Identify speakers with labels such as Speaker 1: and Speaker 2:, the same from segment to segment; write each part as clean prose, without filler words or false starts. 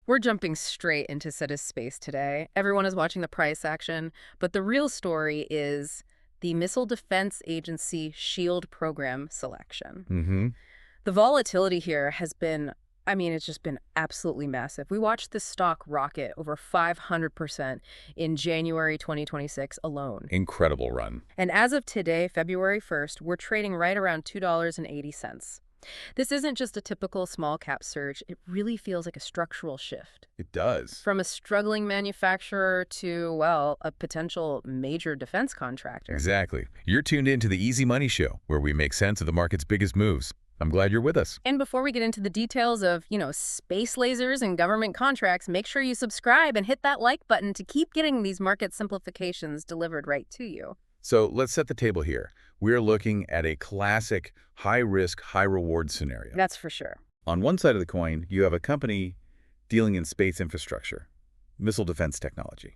Speaker 1: We're jumping straight into Sidus Space today. Everyone is watching the price action, but the real story is the Missile Defense Agency SHIELD program selection.
Speaker 2: Mm-hmm.
Speaker 1: The volatility here has been, it's just been absolutely massive. We watched this stock rocket over 500% in January 2026 alone.
Speaker 2: Incredible run.
Speaker 1: And as of today, February 1st, we're trading right around $2.80. This isn't just a typical small cap surge. It really feels like a structural shift.
Speaker 2: It does.
Speaker 1: From a struggling manufacturer to, well, a potential major defense contractor.
Speaker 2: Exactly. You're tuned in to the Easy Money Show, where we make sense of the market's biggest moves. I'm glad you're with us.
Speaker 1: And before we get into the details of, space lasers and government contracts, make sure you subscribe and hit that like button to keep getting these market simplifications delivered right to you.
Speaker 2: So let's set the table here. We're looking at a classic high-risk, high-reward scenario.
Speaker 1: That's for sure.
Speaker 2: On one side of the coin, you have a company dealing in space infrastructure, missile defense technology.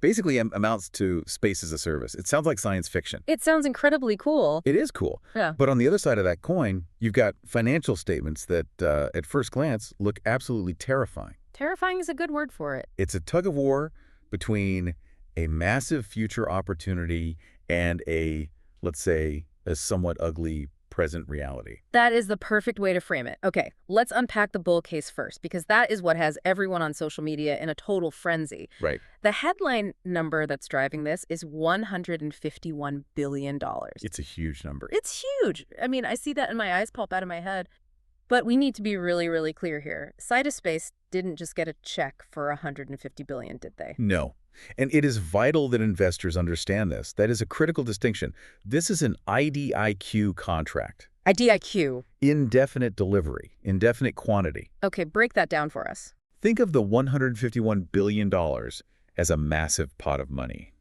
Speaker 2: Basically amounts to space as a service. It sounds like science fiction.
Speaker 1: It sounds incredibly cool.
Speaker 2: It is cool.
Speaker 1: Yeah.
Speaker 2: But on the other side of that coin, you've got financial statements that, at first glance, look absolutely terrifying.
Speaker 1: Terrifying is a good word for it.
Speaker 2: It's a tug of war between a massive future opportunity and a, let's say, a somewhat ugly present reality.
Speaker 1: That is the perfect way to frame it. Okay, let's unpack the bull case first, because that is what has everyone on social media in a total frenzy.
Speaker 2: Right.
Speaker 1: The headline number that's driving this is $151 billion.
Speaker 2: It's a huge number.
Speaker 1: It's huge. I see that and my eyes pop out of my head. But we need to be really, really clear here. Sidus Space didn't just get a check for $150 billion, did they?
Speaker 2: No. And it is vital that investors understand this. That is a critical distinction. This is an IDIQ contract.
Speaker 1: IDIQ?
Speaker 2: Indefinite delivery, indefinite quantity.
Speaker 1: Okay, break that down for us.
Speaker 2: Think of the $151 billion as a massive pot of money.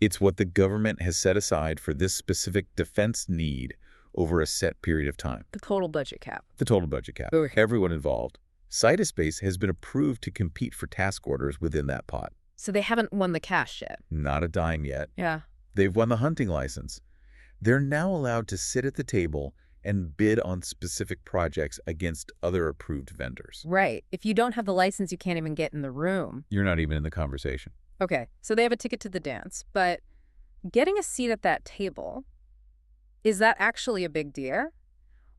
Speaker 2: It's what the government has set aside for this specific defense need over a set period of time.
Speaker 1: The total budget cap.
Speaker 2: The total budget cap.
Speaker 1: Ooh.
Speaker 2: Everyone involved. Sidus Space has been approved to compete for task orders within that pot.
Speaker 1: So they haven't won the cash yet.
Speaker 2: Not a dime yet.
Speaker 1: Yeah.
Speaker 2: They've won the hunting license. They're now allowed to sit at the table and bid on specific projects against other approved vendors.
Speaker 1: Right. If you don't have the license, you can't even get in the room.
Speaker 2: You're not even in the conversation.
Speaker 1: Okay, so they have a ticket to the dance. But getting a seat at that table, is that actually a big deal?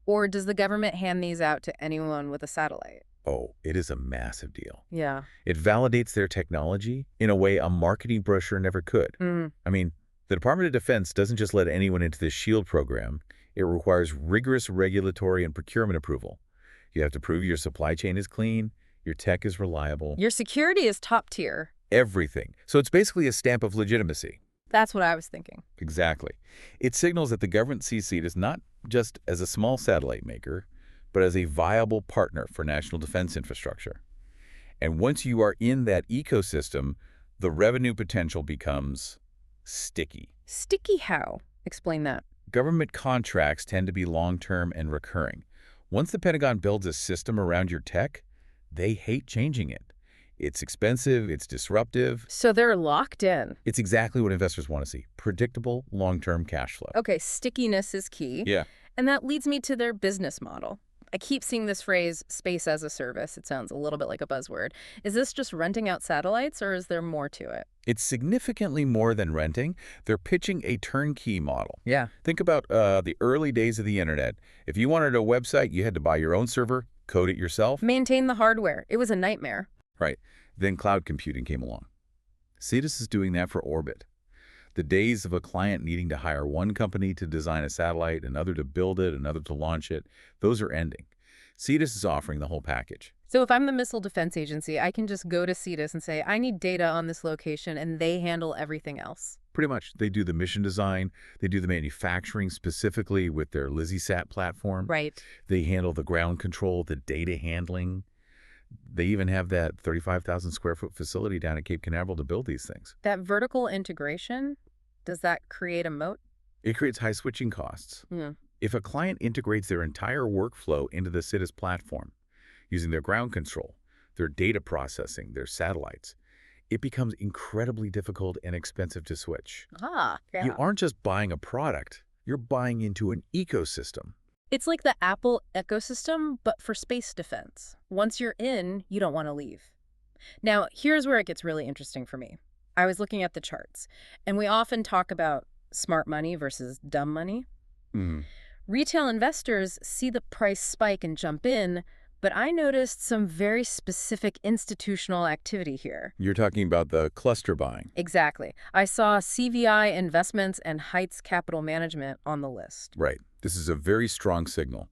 Speaker 1: Or does the government hand these out to anyone with a satellite?
Speaker 2: Oh, it is a massive deal.
Speaker 1: Yeah.
Speaker 2: It validates their technology in a way a marketing brochure never could.
Speaker 1: Mm.
Speaker 2: The Department of Defense doesn't just let anyone into the SHIELD program. It requires rigorous regulatory and procurement approval. You have to prove your supply chain is clean, your tech is reliable.
Speaker 1: Your security is top tier.
Speaker 2: Everything. So it's basically a stamp of legitimacy.
Speaker 1: That's what I was thinking.
Speaker 2: Exactly. It signals that the government sees Sidus not just as a small satellite maker, but as a viable partner for national defense infrastructure. And once you are in that ecosystem, the revenue potential becomes sticky.
Speaker 1: Sticky how? Explain that.
Speaker 2: Government contracts tend to be long-term and recurring. Once the Pentagon builds a system around your tech, they hate changing it. It's expensive, it's disruptive.
Speaker 1: So they're locked in.
Speaker 2: It's exactly what investors want to see. Predictable, long-term cash flow.
Speaker 1: Okay, stickiness is key.
Speaker 2: Yeah.
Speaker 1: And that leads me to their business model. I keep seeing this phrase, space as a service. It sounds a little bit like a buzzword. Is this just renting out satellites, or is there more to it?
Speaker 2: It's significantly more than renting. They're pitching a turnkey model.
Speaker 1: Yeah.
Speaker 2: Think about the early days of the internet. If you wanted a website, you had to buy your own server, code it yourself.
Speaker 1: Maintain the hardware. It was a nightmare.
Speaker 2: Right. Then cloud computing came along. Sidus is doing that for orbit. The days of a client needing to hire one company to design a satellite, another to build it, another to launch it, those are ending. Sidus is offering the whole package.
Speaker 1: So if I'm the Missile Defense Agency, I can just go to Sidus and say, I need data on this location, and they handle everything else.
Speaker 2: Pretty much. They do the mission design. They do the manufacturing specifically with their LizzieSat platform.
Speaker 1: Right.
Speaker 2: They handle the ground control, the data handling. They even have that 35,000 square foot facility down at Cape Canaveral to build these things.
Speaker 1: That vertical integration, does that create a moat?
Speaker 2: It creates high switching costs.
Speaker 1: Yeah.
Speaker 2: If a client integrates their entire workflow into the Sidus platform, using their ground control, their data processing, their satellites, it becomes incredibly difficult and expensive to switch.
Speaker 1: Ah, yeah.
Speaker 2: You aren't just buying a product, you're buying into an ecosystem.
Speaker 1: It's like the Apple ecosystem, but for space defense. Once you're in, you don't want to leave. Now, here's where it gets really interesting for me. I was looking at the charts, and we often talk about smart money versus dumb money.
Speaker 2: Hmm.
Speaker 1: Retail investors see the price spike and jump in, but I noticed some very specific institutional activity here.
Speaker 2: You're talking about the cluster buying.
Speaker 1: Exactly. I saw CVI Investments and Heights Capital Management on the list.
Speaker 2: Right. This is a very strong signal.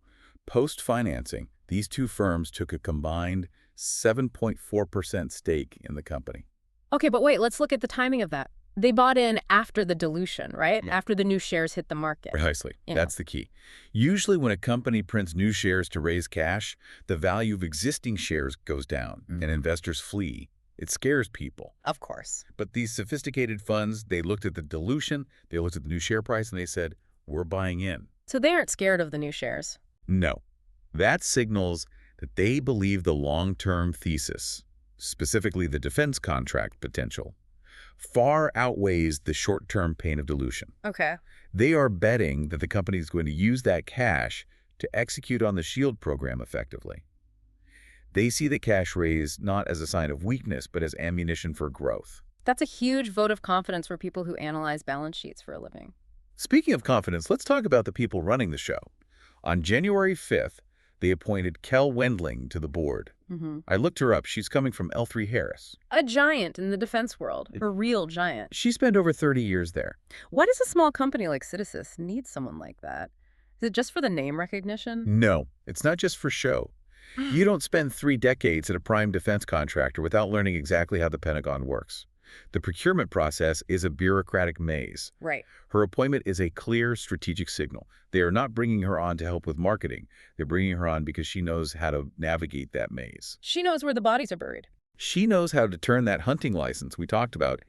Speaker 2: Post-financing, these two firms took a combined 7.4% stake in the company.
Speaker 1: Okay, but wait, let's look at the timing of that. They bought in after the dilution, right?
Speaker 2: Yeah.
Speaker 1: After the new shares hit the market.
Speaker 2: Precisely.
Speaker 1: Yeah.
Speaker 2: That's the key. Usually when a company prints new shares to raise cash, the value of existing shares goes down and investors flee. It scares people.
Speaker 1: Of course.
Speaker 2: But these sophisticated funds, they looked at the dilution, they looked at the new share price, and they said, we're buying in.
Speaker 1: So they aren't scared of the new shares.
Speaker 2: No. That signals that they believe the long-term thesis, specifically the defense contract potential, far outweighs the short-term pain of dilution.
Speaker 1: Okay.
Speaker 2: They are betting that the company is going to use that cash to execute on the SHIELD program effectively. They see the cash raise not as a sign of weakness, but as ammunition for growth.
Speaker 1: That's a huge vote of confidence for people who analyze balance sheets for a living.
Speaker 2: Speaking of confidence, let's talk about the people running the show. On January 5th, they appointed Kel Wendling to the board. I looked her up. She's coming from L3 Harris.
Speaker 1: A giant in the defense world. A real giant.
Speaker 2: She spent over 30 years there.
Speaker 1: Why does a small company like Sidus need someone like that? Is it just for the name recognition?
Speaker 2: No, it's not just for show. You don't spend 3 decades at a prime defense contractor without learning exactly how the Pentagon works. The procurement process is a bureaucratic maze.
Speaker 1: Right.
Speaker 2: Her appointment is a clear strategic signal. They are not bringing her on to help with marketing. They're bringing her on because she knows how to navigate that maze.
Speaker 1: She knows where the bodies are buried.
Speaker 2: She knows how to turn that hunting license we talked about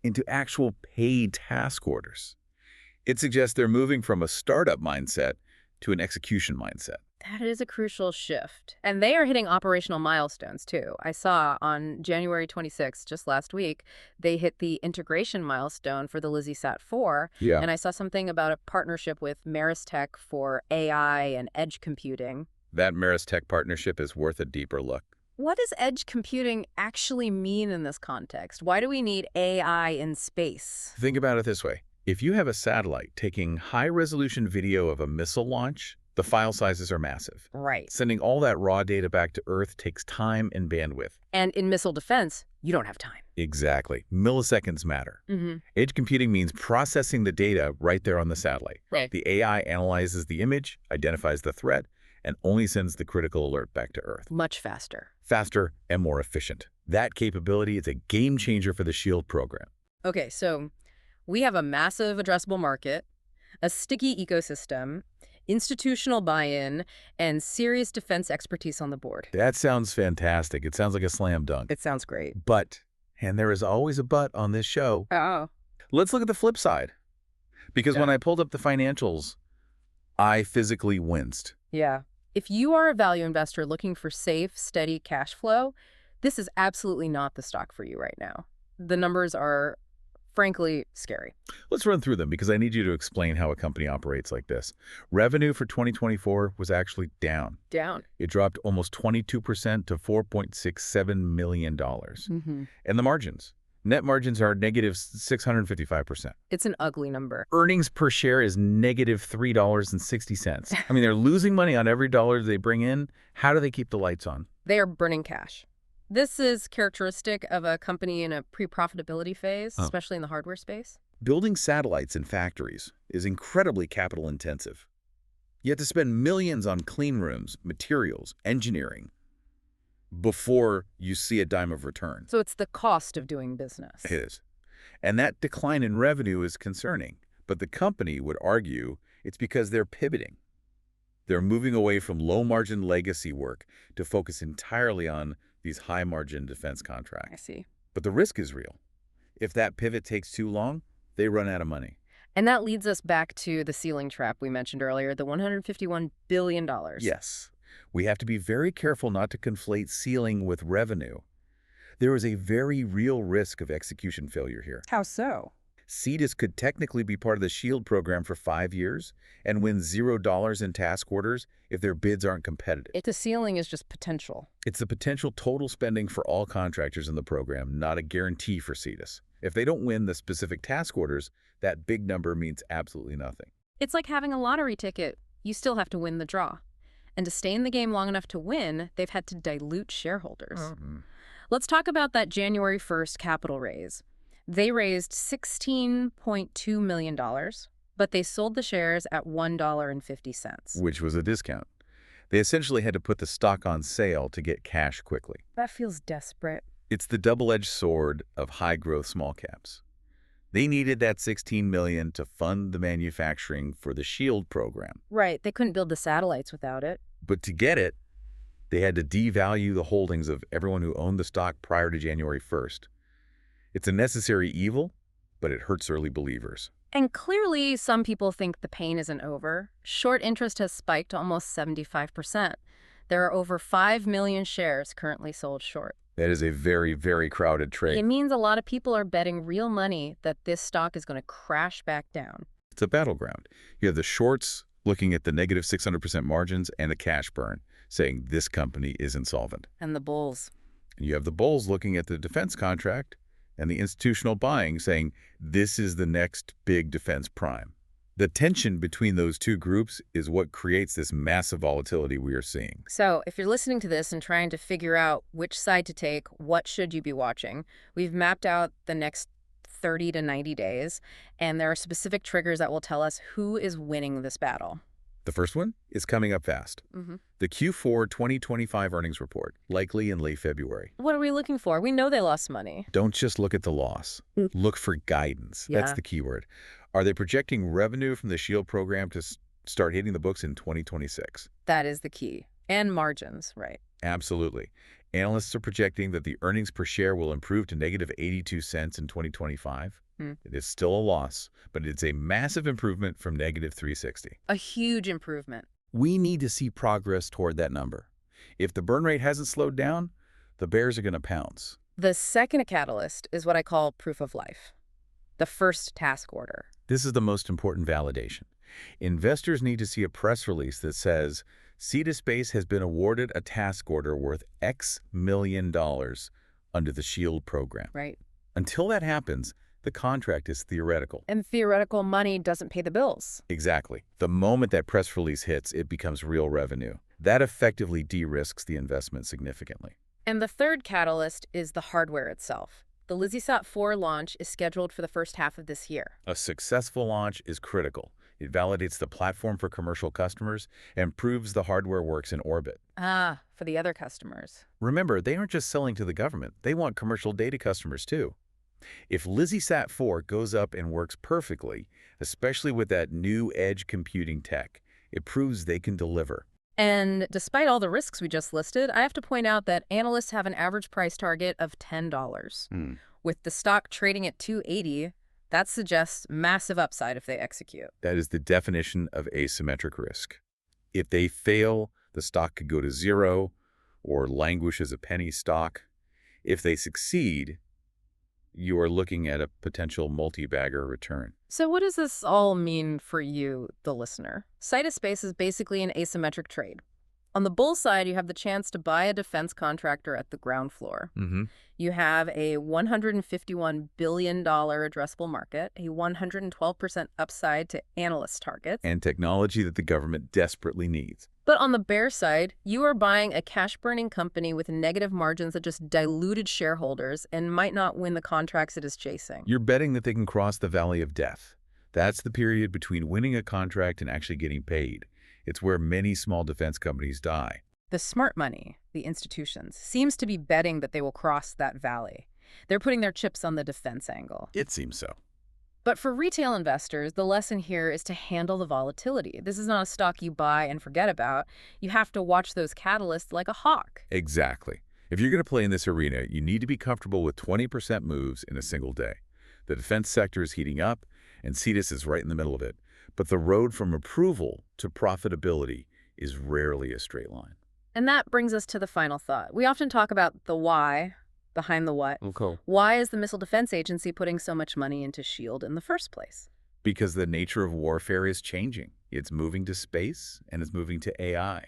Speaker 2: into actual paid task orders. It suggests they're moving from a startup mindset to an execution mindset.
Speaker 1: That is a crucial shift. And they are hitting operational milestones, too. I saw on January 26th, just last week, they hit the integration milestone for the LizzieSat-4.
Speaker 2: Yeah.
Speaker 1: And I saw something about a partnership with Maris Tech for AI and edge computing.
Speaker 2: That Maris Tech partnership is worth a deeper look.
Speaker 1: What does edge computing actually mean in this context? Why do we need AI in space?
Speaker 2: Think about it this way. If you have a satellite taking high-resolution video of a missile launch, the file sizes are massive.
Speaker 1: Right.
Speaker 2: Sending all that raw data back to Earth takes time and bandwidth.
Speaker 1: And in missile defense, you don't have time.
Speaker 2: Exactly. Milliseconds matter. Edge computing means processing the data right there on the satellite.
Speaker 1: Right.
Speaker 2: The AI analyzes the image, identifies the threat, and only sends the critical alert back to Earth.
Speaker 1: Much faster.
Speaker 2: Faster and more efficient. That capability is a game changer for the SHIELD program.
Speaker 1: Okay, so we have a massive addressable market, a sticky ecosystem, institutional buy-in, and serious defense expertise on the board.
Speaker 2: That sounds fantastic. It sounds like a slam dunk.
Speaker 1: It sounds great.
Speaker 2: But, and there is always a but on this show,
Speaker 1: Oh.
Speaker 2: let's look at the flip side. Because when I pulled up the financials, I physically winced.
Speaker 1: Yeah. If you are a value investor looking for safe, steady cash flow, this is absolutely not the stock for you right now. The numbers are, frankly, scary.
Speaker 2: Let's run through them because I need you to explain how a company operates like this. Revenue for 2024 was actually down.
Speaker 1: Down.
Speaker 2: It dropped almost 22% to $4.67 million. And the margins. Net margins are negative 655%.
Speaker 1: It's an ugly number.
Speaker 2: Earnings per share is negative $3.60. I mean, they're losing money on every dollar they bring in. How do they keep the lights on?
Speaker 1: They are burning cash. This is characteristic of a company in a pre-profitability phase, especially in the hardware space.
Speaker 2: Building satellites in factories is incredibly capital intensive. You have to spend millions on clean rooms, materials, engineering before you see a dime of return.
Speaker 1: So it's the cost of doing business.
Speaker 2: It is. And that decline in revenue is concerning. But the company would argue it's because they're pivoting. They're moving away from low-margin legacy work to focus entirely on these high-margin defense contracts.
Speaker 1: I see.
Speaker 2: But the risk is real. If that pivot takes too long, they run out of money.
Speaker 1: And that leads us back to the ceiling trap we mentioned earlier, the $151 billion.
Speaker 2: Yes. We have to be very careful not to conflate ceiling with revenue. There is a very real risk of execution failure here.
Speaker 1: How so?
Speaker 2: Sidus could technically be part of the SHIELD program for 5 years and win $0 in task orders if their bids aren't competitive.
Speaker 1: The ceiling is just potential.
Speaker 2: It's the potential total spending for all contractors in the program, not a guarantee for Sidus. If they don't win the specific task orders, that big number means absolutely nothing.
Speaker 1: It's like having a lottery ticket. You still have to win the draw. And to stay in the game long enough to win, they've had to dilute shareholders. Let's talk about that January 1st capital raise. They raised $16.2 million, but they sold the shares at $1.50.
Speaker 2: Which was a discount. They essentially had to put the stock on sale to get cash quickly.
Speaker 1: That feels desperate.
Speaker 2: It's the double-edged sword of high-growth small caps. They needed that $16 million to fund the manufacturing for the SHIELD program.
Speaker 1: Right, they couldn't build the satellites without it.
Speaker 2: But to get it, they had to devalue the holdings of everyone who owned the stock prior to January 1st. It's a necessary evil, but it hurts early believers.
Speaker 1: And clearly, some people think the pain isn't over. Short interest has spiked to almost 75%. There are over 5 million shares currently sold short.
Speaker 2: That is a very, very crowded trade.
Speaker 1: It means a lot of people are betting real money that this stock is going to crash back down.
Speaker 2: It's a battleground. You have the shorts looking at the negative 600% margins and the cash burn, saying this company is insolvent.
Speaker 1: And the bulls.
Speaker 2: And you have the bulls looking at the defense contract and the institutional buying, saying this is the next big defense prime. The tension between those two groups is what creates this massive volatility we are seeing.
Speaker 1: So if you're listening to this and trying to figure out which side to take, what should you be watching? We've mapped out the next 30 to 90 days, and there are specific triggers that will tell us who is winning this battle.
Speaker 2: The first one is coming up fast. The Q4 2025 earnings report, likely in late February.
Speaker 1: What are we looking for? We know they lost money.
Speaker 2: Don't just look at the loss. Look for guidance. That's the key word. Are they projecting revenue from the SHIELD program to start hitting the books in 2026?
Speaker 1: That is the key. And margins, right?
Speaker 2: Absolutely. Analysts are projecting that the earnings per share will improve to negative 82 cents in 2025. It is still a loss, but it's a massive improvement from negative 360.
Speaker 1: A huge improvement.
Speaker 2: We need to see progress toward that number. If the burn rate hasn't slowed down, the bears are going to pounce.
Speaker 1: The second catalyst is what I call proof of life. The first task order.
Speaker 2: This is the most important validation. Investors need to see a press release that says Sidus Space has been awarded a task order worth X million dollars under the SHIELD program.
Speaker 1: Right.
Speaker 2: Until that happens, the contract is theoretical.
Speaker 1: And theoretical money doesn't pay the bills.
Speaker 2: Exactly. The moment that press release hits, it becomes real revenue. That effectively de-risks the investment significantly.
Speaker 1: And the third catalyst is the hardware itself. The LizzieSat-4 launch is scheduled for the first half of this year.
Speaker 2: A successful launch is critical. It validates the platform for commercial customers and proves the hardware works in orbit.
Speaker 1: For the other customers.
Speaker 2: Remember, they aren't just selling to the government. They want commercial data customers too. If LizzieSat-4 goes up and works perfectly, especially with that new edge computing tech, it proves they can deliver.
Speaker 1: And despite all the risks we just listed, I have to point out that analysts have an average price target of $10. With the stock trading at $2.80, that suggests massive upside if they execute.
Speaker 2: That is the definition of asymmetric risk. If they fail, the stock could go to zero or languish as a penny stock. If they succeed, you are looking at a potential multi-bagger return.
Speaker 1: So what does this all mean for you, the listener? Sidus Space is basically an asymmetric trade. On the bull side, you have the chance to buy a defense contractor at the ground floor. You have a $151 billion addressable market, a 112% upside to analyst targets.
Speaker 2: And technology that the government desperately needs.
Speaker 1: But on the bear side, you are buying a cash-burning company with negative margins that just diluted shareholders and might not win the contracts it is chasing.
Speaker 2: You're betting that they can cross the valley of death. That's the period between winning a contract and actually getting paid. It's where many small defense companies die.
Speaker 1: The smart money, the institutions, seems to be betting that they will cross that valley. They're putting their chips on the defense angle.
Speaker 2: It seems so.
Speaker 1: But for retail investors, the lesson here is to handle the volatility. This is not a stock you buy and forget about. You have to watch those catalysts like a hawk.
Speaker 2: Exactly. If you're going to play in this arena, you need to be comfortable with 20% moves in a single day. The defense sector is heating up, and Sidus is right in the middle of it. But the road from approval to profitability is rarely a straight line.
Speaker 1: And that brings us to the final thought. We often talk about the why, behind the what.
Speaker 2: Okay.
Speaker 1: Why is the Missile Defense Agency putting so much money into SHIELD in the first place?
Speaker 2: Because the nature of warfare is changing. It's moving to space and it's moving to AI.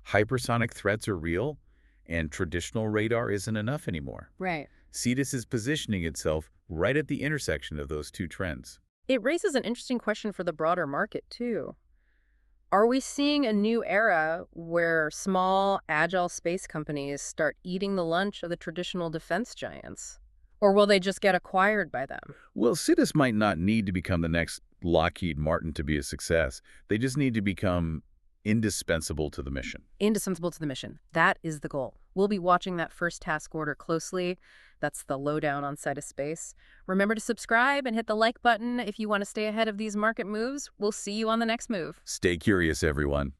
Speaker 2: Hypersonic threats are real, and traditional radar isn't enough anymore.
Speaker 1: Right.
Speaker 2: Sidus is positioning itself right at the intersection of those two trends.
Speaker 1: It raises an interesting question for the broader market, too. Are we seeing a new era where small, agile space companies start eating the lunch of the traditional defense giants? Or will they just get acquired by them?
Speaker 2: Well, Sidus might not need to become the next Lockheed Martin to be a success. They just need to become indispensable to the mission.
Speaker 1: Indispensable to the mission. That is the goal. We'll be watching that first task order closely. That's the lowdown on Sidus Space. Remember to subscribe and hit the like button if you want to stay ahead of these market moves. We'll see you on the next move.
Speaker 2: Stay curious, everyone.